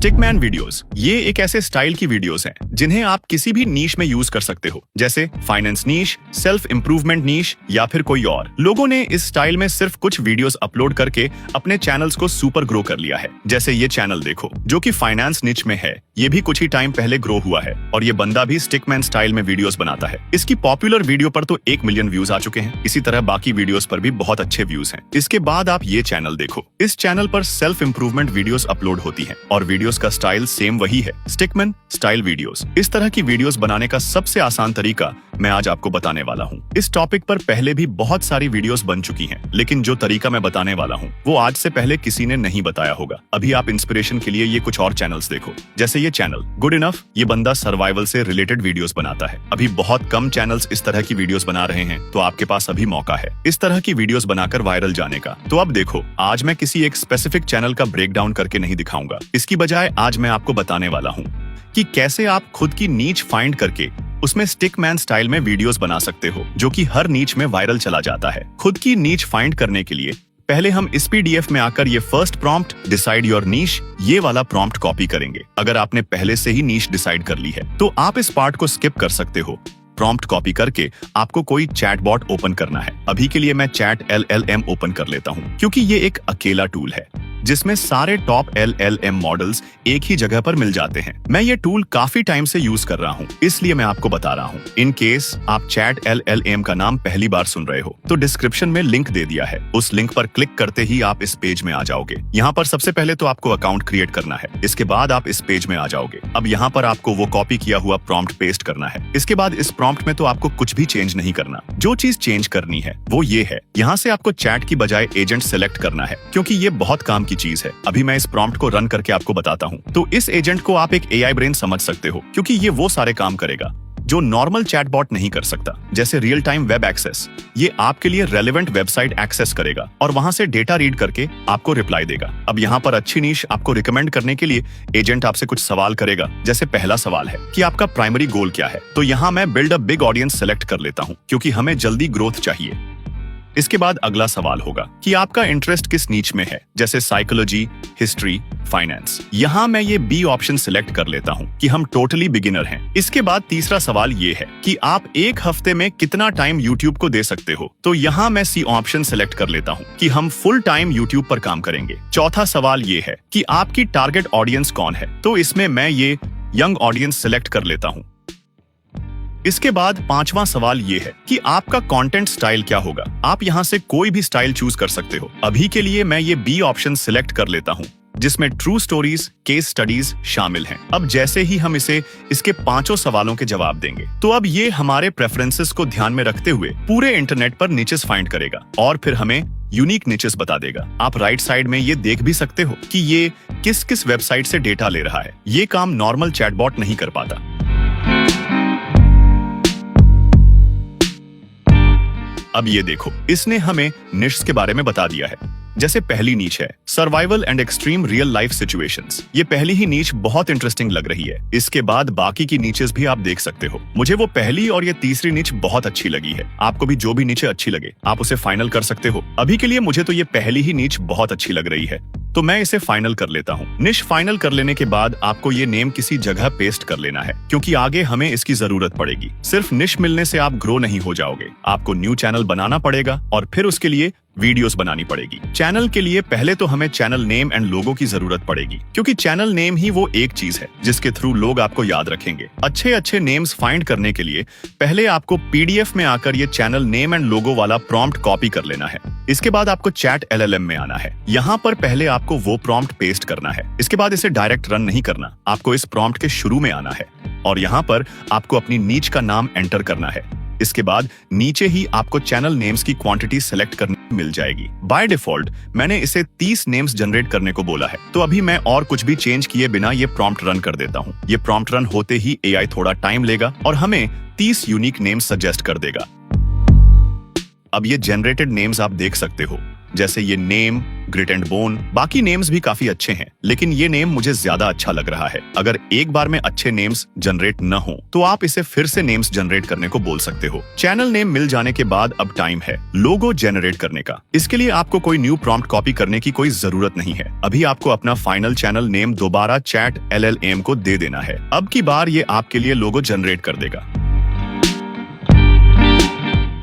Stickman videos ये एक ऐसे स्टाइल की वीडियोस हैं जिन्हें आप किसी भी नीश में यूज कर सकते हो, जैसे फाइनेंस नीश, सेल्फ इंप्रूवमेंट नीश या फिर कोई और। लोगों ने इस स्टाइल में सिर्फ कुछ वीडियोस अपलोड करके अपने चैनल्स को सुपर ग्रो कर लिया है। जैसे ये चैनल देखो जो कि फाइनेंस निच में है, ये भी कुछ ही टाइम पहले ग्रो हुआ है और ये बंदा भी स्टिकमैन स्टाइल में वीडियोस बनाता है। इसकी पॉपुलर वीडियो पर तो 1 मिलियन व्यूज आ चुके हैं। इसी तरह बाकी वीडियोस पर भी बहुत अच्छे व्यूज हैं। इसके बाद आप ये चैनल देखो, इस चैनल पर सेल्फ इंप्रूवमेंट वीडियोस अपलोड होती हैं और वीडियोस का स्टाइल सेम वही है, स्टिकमैन स्टाइल वीडियोस। इस तरह की वीडियोस बनाने का सबसे आसान तरीका मैं आज आपको बताने वाला हूँ। इस टॉपिक पर पहले भी बहुत सारी वीडियोस बन चुकी हैं, लेकिन जो तरीका मैं बताने वाला हूँ वो आज से पहले किसी ने नहीं बताया होगा। अभी आप इंस्पिरेशन के लिए ये कुछ और चैनल्स देखो, जैसे ये चैनल गुड इनफ। ये बंदा सर्वाइवल से रिलेटेड वीडियोस बनाता है। अभी बहुत कम चैनल्स इस तरह की वीडियोस बना रहे हैं, तो आपके पास अभी मौका है इस तरह की वीडियोस बनाकर वायरल जाने का। तो अब देखो, आज मैं किसी एक स्पेसिफिक चैनल का ब्रेकडाउन करके नहीं दिखाऊंगा। इसकी बजाय आज मैं आपको बताने वाला हूँ कि कैसे आप खुद की नीच फाइंड करके उसमें स्टिकमैन स्टाइल में वीडियोस बना सकते हो, जो कि हर नीच में वायरल चला जाता है। खुद की नीच फाइंड करने के लिए पहले हम इस पीडीएफ में आकर ये first prompt decide your niche, ये वाला प्रॉम्प्ट कॉपी करेंगे। अगर आपने पहले से ही नीश डिसाइड कर ली है तो आप इस पार्ट को स्किप कर सकते हो। प्रॉम्प्ट कॉपी करके आपको कोई चैटबॉट ओपन करना है। अभी के लिए मैं चैट LLM ओपन कर लेता हूँ, क्योंकि ये एक अकेला टूल है जिसमें सारे टॉप LLM मॉडल्स एक ही जगह पर मिल जाते हैं। मैं ये टूल काफी टाइम से यूज कर रहा हूँ, इसलिए मैं आपको बता रहा हूँ। इन केस आप चैट LLM का नाम पहली बार सुन रहे हो तो डिस्क्रिप्शन में लिंक दे दिया है, उस लिंक पर क्लिक करते ही आप इस पेज में आ जाओगे। यहाँ पर सबसे पहले तो आपको अकाउंट क्रिएट करना है, इसके बाद आप इस पेज में आ जाओगे। अब यहाँ पर आपको वो कॉपी किया हुआ प्रॉम्प्ट पेस्ट करना है। इसके बाद इस प्रॉम्प्ट में तो आपको कुछ भी चेंज नहीं करना। जो चीज चेंज करनी है वो ये है, यहाँ से आपको चैट की बजाय एजेंट सेलेक्ट करना है, क्योंकि ये बहुत काम की चीज है। अभी मैं इस प्रॉम्प्ट को रन करके आपको बताता हूँ। तो इस एजेंट को आप एक AI ब्रेन समझ सकते हो, क्योंकि ये वो सारे काम करेगा जो नॉर्मल चैटबॉट नहीं कर सकता, जैसे रियल टाइम वेब एक्सेस। ये आपके लिए रेलेवेंट वेबसाइट एक्सेस करेगा और वहां से डेटा रीड करके आपको रिप्लाई देगा। अब यहाँ पर अच्छी नीश आपको रिकमेंड करने के लिए एजेंट आपसे कुछ सवाल करेगा। जैसे पहला सवाल है कि आपका प्राइमरी गोल क्या है, तो यहाँ मैं build a big audience select कर लेता हूँ, क्योंकि हमें जल्दी ग्रोथ चाहिए। इसके बाद अगला सवाल होगा कि आपका इंटरेस्ट किस नीच में है, जैसे साइकोलॉजी, हिस्ट्री, फाइनेंस। यहाँ मैं ये बी ऑप्शन सिलेक्ट कर लेता हूँ कि हम टोटली बिगिनर हैं। इसके बाद तीसरा सवाल ये है कि आप एक हफ्ते में कितना टाइम यूट्यूब को दे सकते हो, तो यहाँ मैं सी ऑप्शन सिलेक्ट कर लेता हूँ कि हम फुल टाइम यूट्यूब पर काम करेंगे। चौथा सवाल ये है कि आपकी टारगेट ऑडियंस कौन है, तो इसमें मैं ये यंग ऑडियंस सिलेक्ट कर लेता हूँ। इसके बाद पांचवा सवाल ये है कि आपका कंटेंट स्टाइल क्या होगा। आप यहाँ से कोई भी स्टाइल चूज कर सकते हो। अभी के लिए मैं ये बी ऑप्शन सिलेक्ट कर लेता हूँ, जिसमें ट्रू स्टोरीज, केस स्टडीज शामिल हैं। अब जैसे ही हम इसके 5 सवालों के जवाब देंगे, तो अब ये हमारे प्रेफरेंसेस को ध्यान में रखते हुए पूरे इंटरनेट पर निचेस फाइंड करेगा और फिर हमें यूनिक निचेस बता देगा। आप राइट साइड में ये देख भी सकते हो कि ये किस किस वेबसाइट से डेटा ले रहा है। ये काम नॉर्मल चैटबॉट नहीं कर पाता। अब ये देखो, इसने हमें निश के बारे में बता दिया है। जैसे पहली नीच है survival and extreme real life situations. ये पहली ही नीच बहुत इंटरेस्टिंग लग रही है। इसके बाद बाकी की नीचेस भी आप देख सकते हो। मुझे वो पहली और ये तीसरी नीच बहुत अच्छी लगी है। आपको भी जो भी नीचे अच्छी लगे आप उसे फाइनल कर सकते हो। अभी के लिए मुझे तो ये पहली ही नीच बहुत अच्छी लग रही है, तो मैं इसे फाइनल कर लेता हूँ। निश फाइनल कर लेने के बाद आपको ये नेम किसी जगह पेस्ट कर लेना है, क्योंकि आगे हमें इसकी जरूरत पड़ेगी। सिर्फ निश मिलने से आप ग्रो नहीं हो जाओगे, आपको न्यू चैनल बनाना पड़ेगा और फिर उसके लिए वीडियोस बनानी पड़ेगी। चैनल के लिए पहले तो हमें चैनल नेम एंड लोगो की जरूरत पड़ेगी, क्योंकि चैनल नेम ही वो एक चीज है जिसके थ्रू लोग आपको याद रखेंगे। अच्छे नेम्स फाइंड करने के लिए पहले आपको पीडीएफ में आकर ये चैनल नेम एंड लोगो वाला प्रॉम्प्ट कॉपी कर लेना है। इसके बाद आपको चैट LLM में आना है। यहाँ पर पहले आपको वो प्रॉम्प्ट पेस्ट करना है। इसके बाद इसे डायरेक्ट रन नहीं करना, आपको इस प्रॉम्प्ट के शुरू में आना है और यहाँ पर आपको अपनी नीच का नाम एंटर करना है। इसके बाद नीचे ही आपको चैनल नेम्स की क्वांटिटी सेलेक्ट करने मिल जाएगी। बाय डिफॉल्ट मैंने इसे 30 नेम्स जनरेट करने को बोला है, तो अभी मैं और कुछ भी चेंज किए बिना ये प्रॉम्प्ट रन कर देता हूँ। ये प्रॉम्प्ट रन होते ही AI थोड़ा टाइम लेगा और हमें 30 यूनिक नेम्स सजेस्ट कर देगा। अब ये जनरेटेड नेम्स आप देख सकते हो, जैसे ये नेम, ग्रिट एंड बोन, बाकी नेम्स भी काफी अच्छे हैं, लेकिन ये नेम मुझे ज्यादा अच्छा लग रहा है। अगर एक बार में अच्छे नेम्स जनरेट न हो तो आप इसे फिर से नेम्स जनरेट करने को बोल सकते हो। चैनल नेम मिल जाने के बाद अब टाइम है लोगो जनरेट करने का। इसके लिए आपको कोई न्यू प्रॉम्प्ट कॉपी करने की कोई जरूरत नहीं है। अभी आपको अपना फाइनल चैनल नेम दोबारा चैट LLM को दे देना है। अब की बार ये आपके लिए लोगो जनरेट कर देगा।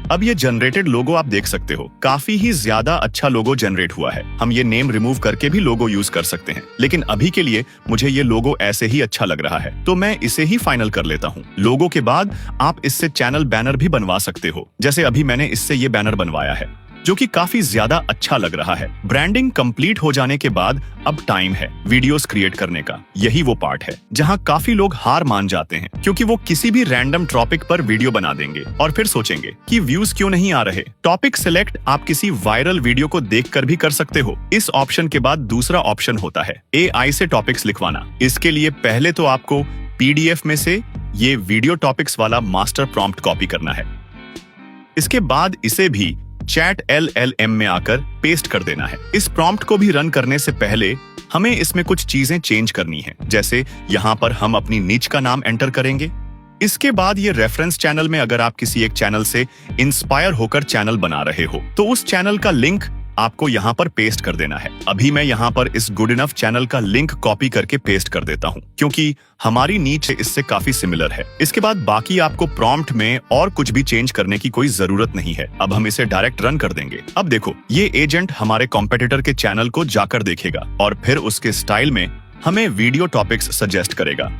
अब ये जनरेटेड लोगो आप देख सकते हो, काफी ही ज्यादा अच्छा लोगो जनरेट हुआ है। हम ये नेम रिमूव करके भी लोगो यूज कर सकते हैं, लेकिन अभी के लिए मुझे ये लोगो ऐसे ही अच्छा लग रहा है, तो मैं इसे ही फाइनल कर लेता हूँ। लोगो के बाद आप इससे चैनल बैनर भी बनवा सकते हो, जैसे अभी मैंने इससे ये बैनर बनवाया है, जो कि काफी ज्यादा अच्छा लग रहा है। ब्रांडिंग कंप्लीट हो जाने के बाद अब टाइम है वीडियोस क्रिएट करने का। यही वो पार्ट है जहां काफी लोग हार मान जाते हैं, क्योंकि वो किसी भी रैंडम टॉपिक पर वीडियो बना देंगे और फिर सोचेंगे कि व्यूज क्यों नहीं आ रहे। टॉपिक सिलेक्ट आप किसी वायरल वीडियो को देखकर भी कर सकते हो। इस ऑप्शन के बाद दूसरा ऑप्शन होता है AI से टॉपिक्स लिखवाना। इसके लिए पहले तो आपको PDF में से ये वीडियो टॉपिक्स वाला मास्टर प्रॉम्प्ट कॉपी करना है। इसके बाद इसे भी चैट LLM में आकर पेस्ट कर देना है। इस प्रॉम्प्ट को भी रन करने से पहले हमें इसमें कुछ चीजें चेंज करनी है, जैसे यहाँ पर हम अपनी नीच का नाम एंटर करेंगे। इसके बाद ये रेफरेंस चैनल में अगर आप किसी एक चैनल से इंस्पायर होकर चैनल बना रहे हो तो उस चैनल का लिंक आपको यहाँ पर पेस्ट कर देना है। अभी मैं यहाँ पर इस गुड इनफ चैनल का लिंक कॉपी करके पेस्ट कर देता हूँ, क्योंकि हमारी नीच इससे काफी सिमिलर है। इसके बाद बाकी आपको प्रॉम्प्ट में और कुछ भी चेंज करने की कोई जरूरत नहीं है। अब हम इसे डायरेक्ट रन कर देंगे। अब देखो, ये एजेंट हमारे कॉम्पिटिटर के चैनल को जाकर देखेगा और फिर उसके स्टाइल में हमें वीडियो टॉपिक्स सजेस्ट करेगा।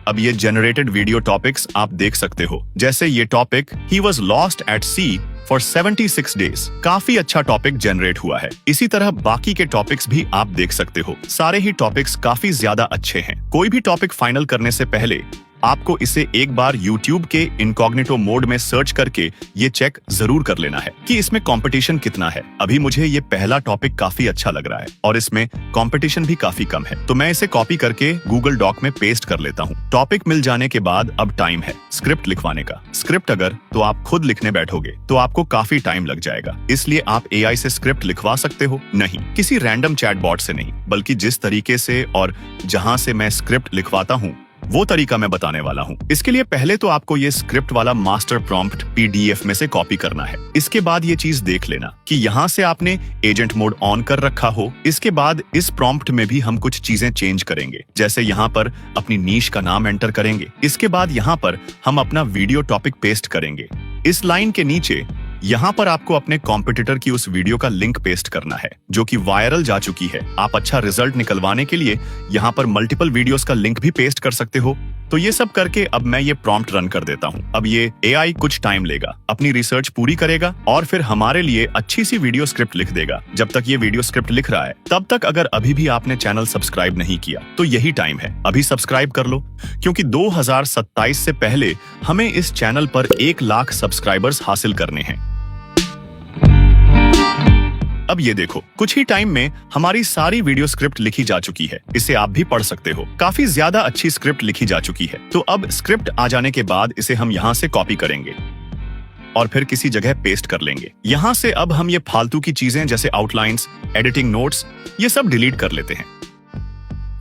अब ये जनरेटेड वीडियो टॉपिक्स आप देख सकते हो, जैसे ये टॉपिक ही was lost at sea for 76 days. काफी अच्छा टॉपिक जनरेट हुआ है। इसी तरह बाकी के टॉपिक्स भी आप देख सकते हो। सारे ही टॉपिक्स काफी ज्यादा अच्छे हैं। कोई भी टॉपिक फाइनल करने से पहले आपको इसे एक बार YouTube के इनकॉग्निटो मोड में सर्च करके ये चेक जरूर कर लेना है कि इसमें कंपटीशन कितना है। अभी मुझे ये पहला टॉपिक काफी अच्छा लग रहा है और इसमें कंपटीशन भी काफी कम है, तो मैं इसे कॉपी करके Google डॉक में पेस्ट कर लेता हूँ। टॉपिक मिल जाने के बाद अब टाइम है स्क्रिप्ट लिखवाने का। स्क्रिप्ट अगर तो आप खुद लिखने बैठोगे तो आपको काफी टाइम लग जाएगा, इसलिए आप AI से स्क्रिप्ट लिखवा सकते हो, नहीं किसी रैंडम चैटबॉट से नहीं, बल्कि जिस तरीके से और जहां से मैं स्क्रिप्ट लिखवाता हूँ वो तरीका मैं बताने वाला हूँ। इसके लिए पहले तो आपको ये स्क्रिप्ट वाला मास्टर प्रॉम्प्ट PDF में से कॉपी करना है। इसके बाद ये चीज देख लेना कि यहाँ से आपने एजेंट मोड ऑन कर रखा हो। इसके बाद इस प्रॉम्प्ट में भी हम कुछ चीजें चेंज करेंगे, जैसे यहाँ पर अपनी नीश का नाम एंटर करेंगे। इसके बाद यहाँ पर हम अपना वीडियो टॉपिक पेस्ट करेंगे। इस लाइन के नीचे यहाँ पर आपको अपने कॉम्पिटिटर की उस वीडियो का लिंक पेस्ट करना है जो कि वायरल जा चुकी है। आप अच्छा रिजल्ट निकलवाने के लिए यहाँ पर मल्टीपल वीडियोस का लिंक भी पेस्ट कर सकते हो। तो ये सब करके अब मैं ये प्रॉम्प्ट रन कर देता हूँ। अब ये AI कुछ टाइम लेगा, अपनी रिसर्च पूरी करेगा और फिर हमारे लिए अच्छी सी वीडियो स्क्रिप्ट लिख देगा। जब तक ये वीडियो स्क्रिप्ट लिख रहा है तब तक अगर अभी भी आपने चैनल सब्सक्राइब नहीं किया तो यही टाइम है, अभी सब्सक्राइब कर लो, क्योंकि 2027 से पहले हमें इस चैनल पर 1 लाख सब्सक्राइबर्स हासिल करने हैं। अब ये देखो, कुछ ही टाइम में हमारी सारी वीडियो स्क्रिप्ट लिखी जा चुकी है। इसे आप भी पढ़ सकते हो। काफी ज्यादा अच्छी स्क्रिप्ट लिखी जा चुकी है। तो अब स्क्रिप्ट आ जाने के बाद इसे हम यहाँ से कॉपी करेंगे और फिर किसी जगह पेस्ट कर लेंगे। यहाँ से अब हम ये फालतू की चीजें जैसे आउटलाइंस, एडिटिंग नोट्स, ये सब डिलीट कर लेते हैं।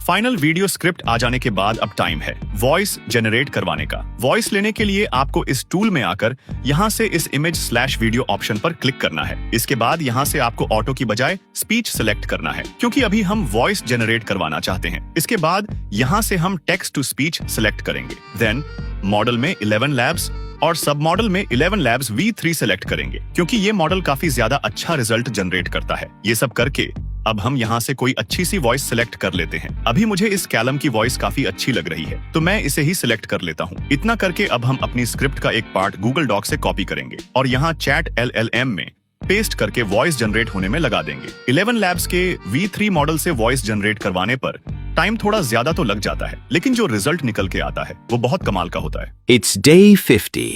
फाइनल वीडियो स्क्रिप्ट आ जाने के बाद अब टाइम है वॉइस जनरेट करवाने का। वॉइस लेने के लिए आपको इस टूल में आकर यहाँ से इस इमेज/वीडियो ऑप्शन पर क्लिक करना है। इसके बाद यहाँ से आपको ऑटो की बजाय स्पीच सिलेक्ट करना है, क्योंकि अभी हम वॉइस जनरेट करवाना चाहते हैं। इसके बाद यहाँ से हम टेक्स्ट टू स्पीच सिलेक्ट करेंगे। देन मॉडल में 11 लैब्स और सब मॉडल में 11 लैब्स V3 सिलेक्ट करेंगे, क्योंकि ये मॉडल काफी ज्यादा अच्छा रिजल्ट जनरेट करता है। ये सब करके अब हम यहाँ से कोई अच्छी सी वॉइस सिलेक्ट कर लेते हैं। अभी मुझे इस कैलम की वॉइस काफी अच्छी लग रही है, तो मैं इसे ही सिलेक्ट कर लेता हूँ। इतना करके अब हम अपनी स्क्रिप्ट का एक पार्ट Google डॉक से कॉपी करेंगे और यहाँ चैट LLM में पेस्ट करके वॉइस जनरेट होने में लगा देंगे। 11 लैब्स के V3 मॉडल से वॉइस जनरेट करवाने पर टाइम थोड़ा ज्यादा तो लग जाता है, लेकिन जो रिजल्ट निकल के आता है वो बहुत कमाल का होता है। It's day 50.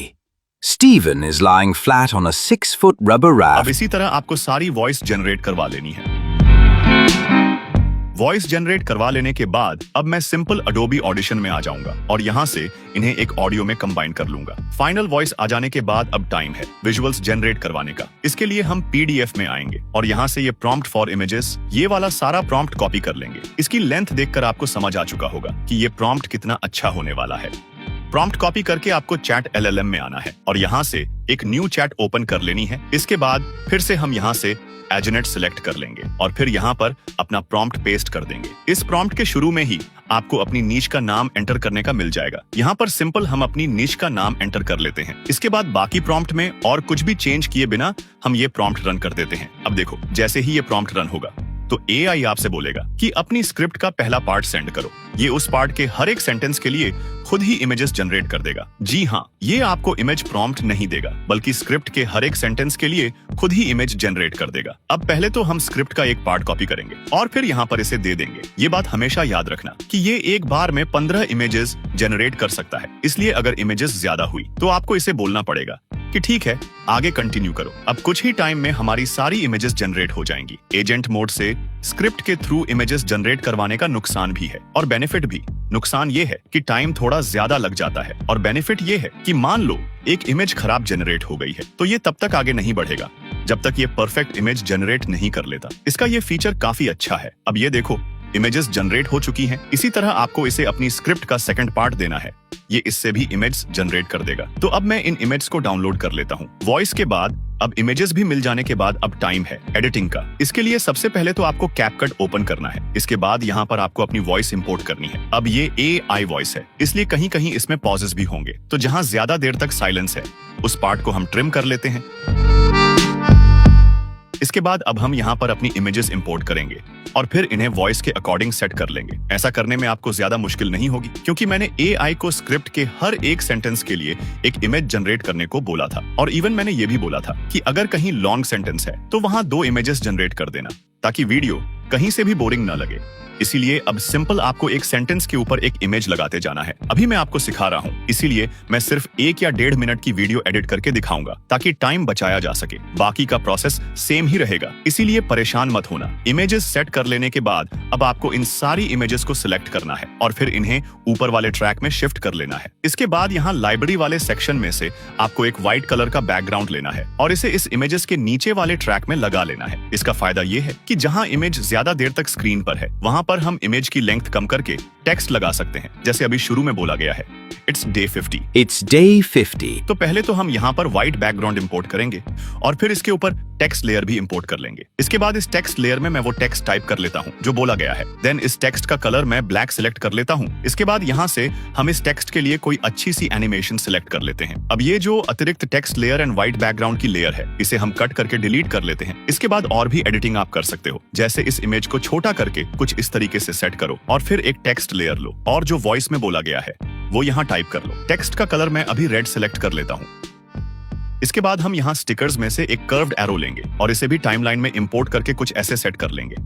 Stephen is lying flat on a 6-foot rubber raft. अब इसी तरह आपको सारी वॉइस जनरेट करवा लेनी है। वॉइस जनरेट करवा लेने के बाद अब मैं सिंपल अडोबी ऑडिशन में आ जाऊंगा और यहाँ से इन्हें एक ऑडियो में कंबाइन कर लूंगा। फाइनल वॉइस आ जाने के बाद अब टाइम है विजुअल्स जनरेट करवाने का। इसके लिए हम पीडीएफ में आएंगे और यहाँ से ये प्रॉम्प्ट फॉर इमेजेस, ये वाला सारा प्रॉम्प्ट कॉपी कर लेंगे। इसकी लेंथ देखकर आपको समझ आ चुका होगा कि ये प्रॉम्प्ट कितना अच्छा होने वाला है। प्रॉम्प्ट कॉपी करके आपको चैट एलएलएम में आना है और यहाँ से एक न्यू चैट ओपन कर लेनी है। इसके बाद फिर से हम यहाँ से एजेनेट सिलेक्ट कर लेंगे और फिर यहाँ पर अपना प्रॉम्प्ट पेस्ट कर देंगे। इस प्रॉम्प्ट के शुरू में ही आपको अपनी नीश का नाम एंटर करने का मिल जाएगा। यहाँ पर सिंपल हम अपनी नीश का नाम एंटर कर लेते हैं। इसके बाद बाकी प्रॉम्प्ट में और कुछ भी चेंज किए बिना हम ये प्रॉम्प्ट रन कर देते हैं। अब देखो, जैसे ही ये प्रॉम्प्ट रन होगा तो एआई आपसे बोलेगा कि अपनी स्क्रिप्ट का पहला पार्ट सेंड करो। ये उस पार्ट के हर एक सेंटेंस के लिए खुद ही इमेजेस जनरेट कर देगा। जी हाँ, ये आपको इमेज प्रॉम्प्ट नहीं देगा, बल्कि स्क्रिप्ट के हर एक सेंटेंस के लिए खुद ही इमेज जनरेट कर देगा। अब पहले तो हम स्क्रिप्ट का एक पार्ट कॉपी करेंगे और फिर यहाँ पर इसे दे देंगे। ये बात हमेशा याद रखना कि ये एक बार में 15 इमेजेस जनरेट कर सकता है, इसलिए अगर इमेजेस ज्यादा हुई तो आपको इसे बोलना पड़ेगा कि ठीक है, आगे कंटिन्यू करो। अब कुछ ही टाइम में हमारी सारी इमेजेस जनरेट हो जाएंगी। एजेंट मोड से स्क्रिप्ट के थ्रू इमेजेस जनरेट करवाने का नुकसान भी है और बेनिफिट भी। नुकसान ये है कि टाइम थोड़ा ज्यादा लग जाता है और बेनिफिट ये है कि मान लो एक इमेज खराब जनरेट हो गई है तो ये तब तक आगे नहीं बढ़ेगा जब तक ये परफेक्ट इमेज जनरेट नहीं कर लेता। इसका ये फीचर काफी अच्छा है। अब ये देखो, इमेजेस जनरेट हो चुकी हैं। इसी तरह आपको इसे अपनी स्क्रिप्ट का सेकंड पार्ट देना है, ये इससे भी इमेज जनरेट कर देगा। तो अब मैं इन इमेज को डाउनलोड कर लेता हूँ। वॉइस के बाद अब इमेजेस भी मिल जाने के बाद अब टाइम है एडिटिंग का। इसके लिए सबसे पहले तो आपको कैपकट ओपन करना है। इसके बाद यहाँ पर आपको अपनी वॉइस इंपोर्ट करनी है। अब ये एआई वॉइस है, इसलिए कहीं कहीं इसमें पॉजेस भी होंगे, तो जहाँ ज्यादा देर तक साइलेंस है उस पार्ट को हम ट्रिम कर लेते हैं। इसके बाद अब हम यहाँ पर अपनी इमेजेस इंपोर्ट करेंगे और फिर इन्हें वॉइस के अकॉर्डिंग सेट कर लेंगे। ऐसा करने में आपको ज्यादा मुश्किल नहीं होगी क्योंकि मैंने एआई को स्क्रिप्ट के हर एक सेंटेंस के लिए एक इमेज जनरेट करने को बोला था और इवन मैंने ये भी बोला था कि अगर कहीं लॉन्ग सेंटेंस है तो वहां 2 इमेजेस जनरेट कर देना ताकि वीडियो कहीं से भी बोरिंग न लगे। इसीलिए अब सिंपल आपको एक सेंटेंस के ऊपर एक इमेज लगाते जाना है। अभी मैं आपको सिखा रहा हूँ, इसीलिए मैं सिर्फ 1 या 1.5 मिनट की वीडियो एडिट करके दिखाऊंगा ताकि टाइम बचाया जा सके। बाकी का प्रोसेस सेम ही रहेगा, इसीलिए परेशान मत होना। इमेजेस सेट कर लेने के बाद अब आपको इन सारी इमेजेस को सिलेक्ट करना है और फिर इन्हें ऊपर वाले ट्रैक में शिफ्ट कर लेना है। इसके बाद यहाँ लाइब्रेरी वाले सेक्शन में से आपको एक व्हाइट कलर का बैकग्राउंड लेना है और इसे इस इमेजेस के नीचे वाले ट्रैक में लगा लेना है। इसका फायदा ये है कि जहाँ इमेज ज्यादा देर तक स्क्रीन पर है वहां पर हम इमेज की लेंथ कम करके टेक्स्ट लगा सकते हैं, जैसे अभी शुरू में बोला गया है, इट्स डे 50। It's day 50. तो पहले तो हम यहाँ पर व्हाइट बैकग्राउंड इंपोर्ट करेंगे और फिर इसके ऊपर टेक्स्ट लेयर भी इंपोर्ट कर लेंगे। इसके बाद इस टेक्स्ट लेयर में मैं वो टेक्स्ट टाइप कर लेता हूँ जो बोला गया है। देन इस टेक्स्ट का कलर मैं ब्लैक सिलेक्ट कर लेता हूँ। इसके बाद यहाँ से हम इस टेक्स्ट के लिए कोई अच्छी सी एनिमेशन सिलेक्ट कर लेते हैं। अब ये जो अतिरिक्त text layer and white background की लेयर है, इसे हम कट करके डिलीट कर लेते हैं। इसके बाद और भी एडिटिंग आप कर सकते हो, जैसे इस इमेज को छोटा करके कुछ इस तरीके से सेट करो और फिर एक टेक्स्ट लेयर लो और जो वॉइस में बोला गया है वो यहाँ टाइप कर लो। टेक्स्ट का कलर मैं अभी रेड सिलेक्ट कर लेता हूँ। इसके बाद हम यहाँ स्टिकर्स में से एक कर्व्ड एरो लेंगे और इसे भी टाइमलाइन में इंपोर्ट करके कुछ ऐसे सेट कर लेंगे।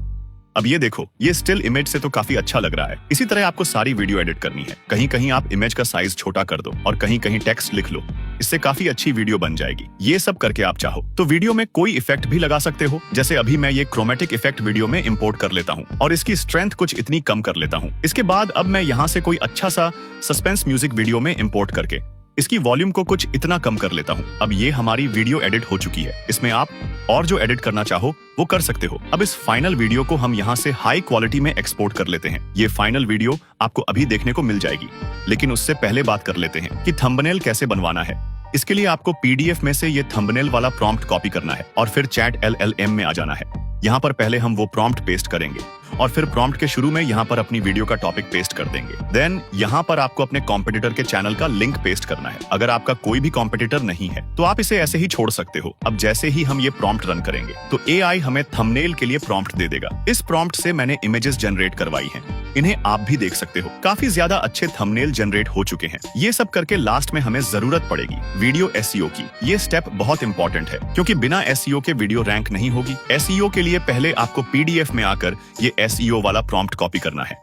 अब ये देखो, ये स्टिल इमेज से तो काफी अच्छा लग रहा है। इसी तरह आपको सारी वीडियो एडिट करनी है। कहीं कहीं आप इमेज का साइज छोटा कर दो और कहीं कहीं टेक्स्ट लिख लो, इससे काफी अच्छी वीडियो बन जाएगी। ये सब करके आप चाहो तो वीडियो में कोई इफेक्ट भी लगा सकते हो, जैसे अभी मैं ये क्रोमेटिक इफेक्ट वीडियो में इंपोर्ट कर लेता हूँ और इसकी स्ट्रेंथ कुछ इतनी कम कर लेता हूँ। इसके बाद अब मैं यहाँ से कोई अच्छा सा सस्पेंस म्यूजिक वीडियो में इंपोर्ट करके इसकी वॉल्यूम को कुछ इतना कम कर लेता हूँ। अब ये हमारी वीडियो एडिट हो चुकी है। इसमें आप और जो एडिट करना चाहो वो कर सकते हो। अब इस फाइनल वीडियो को हम यहाँ से हाई क्वालिटी में एक्सपोर्ट कर लेते हैं। ये फाइनल वीडियो आपको अभी देखने को मिल जाएगी, लेकिन उससे पहले बात कर लेते हैं कि थंबनेल कैसे बनवाना है। इसके लिए आपको पीडीएफ में से ये थंबनेल वाला प्रॉम्प्ट कॉपी करना है और फिर चैट एलएलएम में आ जाना है। यहाँ पर पहले हम वो प्रॉम्प्ट पेस्ट करेंगे और फिर प्रॉम्प्ट के शुरू में यहाँ पर अपनी वीडियो का टॉपिक पेस्ट कर देंगे। देन यहाँ पर आपको अपने कॉम्पिटिटर के चैनल का लिंक पेस्ट करना है। अगर आपका कोई भी कॉम्पिटिटर नहीं है तो आप इसे ऐसे ही छोड़ सकते हो। अब जैसे ही हम ये प्रॉम्प्ट रन करेंगे तो एआई हमें थंबनेल के लिए प्रॉम्प्ट दे देगा। इस प्रॉम्प्ट से मैंने इमेजेस जनरेट करवाई हैं, इन्हें आप भी देख सकते हो। काफी ज्यादा अच्छे थंबनेल जनरेट हो चुके हैं। ये सब करके लास्ट में हमें जरूरत पड़ेगी वीडियो एसईओ की। ये स्टेप बहुत इंपॉर्टेंट है क्योंकि बिना एसईओ के वीडियो रैंक नहीं होगी। एसईओ के लिए पहले आपको पीडीएफ में आकर ये एसईओ वाला प्रॉम्प्ट कॉपी करना है।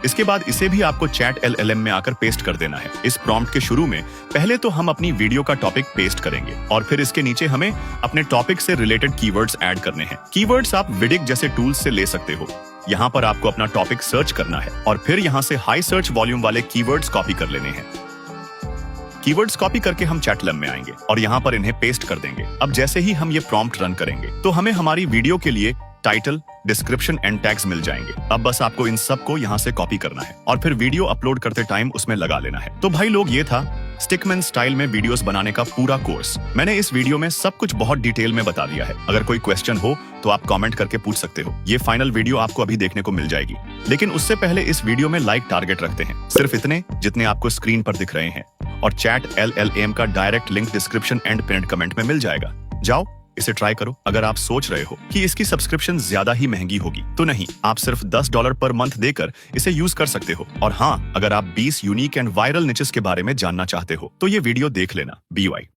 इसके बाद इसे भी आपको चैट एलएलएम में आकर पेस्ट कर देना है। इस प्रॉम्प्ट के शुरू में पहले तो हम अपनी वीडियो का टॉपिक पेस्ट करेंगे और फिर इसके नीचे हमें अपने टॉपिक से रिलेटेड कीवर्ड्स ऐड करने हैं। कीवर्ड्स आप विडिक जैसे टूल्स से ले सकते हो। यहाँ पर आपको अपना टॉपिक सर्च करना है और फिर यहाँ से हाई सर्च वॉल्यूम वाले कीवर्ड्स कॉपी कर लेने हैं। कीवर्ड्स कॉपी करके हम चैटलम में आएंगे और यहाँ पर इन्हें पेस्ट कर देंगे। अब जैसे ही हम ये प्रॉम्प्ट रन करेंगे तो हमें हमारी वीडियो के लिए टाइटल, डिस्क्रिप्शन एंड टैग्स मिल जाएंगे। अब बस आपको इन सब को यहाँ से कॉपी करना है और फिर वीडियो अपलोड करते टाइम उसमें लगा लेना है। तो भाई लोग, ये था स्टिकमैन स्टाइल में वीडियोस बनाने का पूरा कोर्स। मैंने इस वीडियो में सब कुछ बहुत डिटेल में बता दिया है। अगर कोई क्वेश्चन हो तो आप कमेंट करके पूछ सकते हो। ये फाइनल वीडियो आपको अभी देखने को मिल जाएगी, लेकिन उससे पहले इस वीडियो में लाइक टारगेट रखते हैं, सिर्फ इतने जितने आपको स्क्रीन पर दिख रहे हैं। और चैट LLM का direct link description and pinned comment में मिल जाएगा। जाओ इसे ट्राई करो। अगर आप सोच रहे हो कि इसकी सब्सक्रिप्शन ज्यादा ही महंगी होगी, तो नहीं, आप सिर्फ $10 पर मंथ देकर इसे यूज कर सकते हो। और हाँ, अगर आप 20 यूनिक एंड वायरल निचेस के बारे में जानना चाहते हो तो ये वीडियो देख लेना। BY।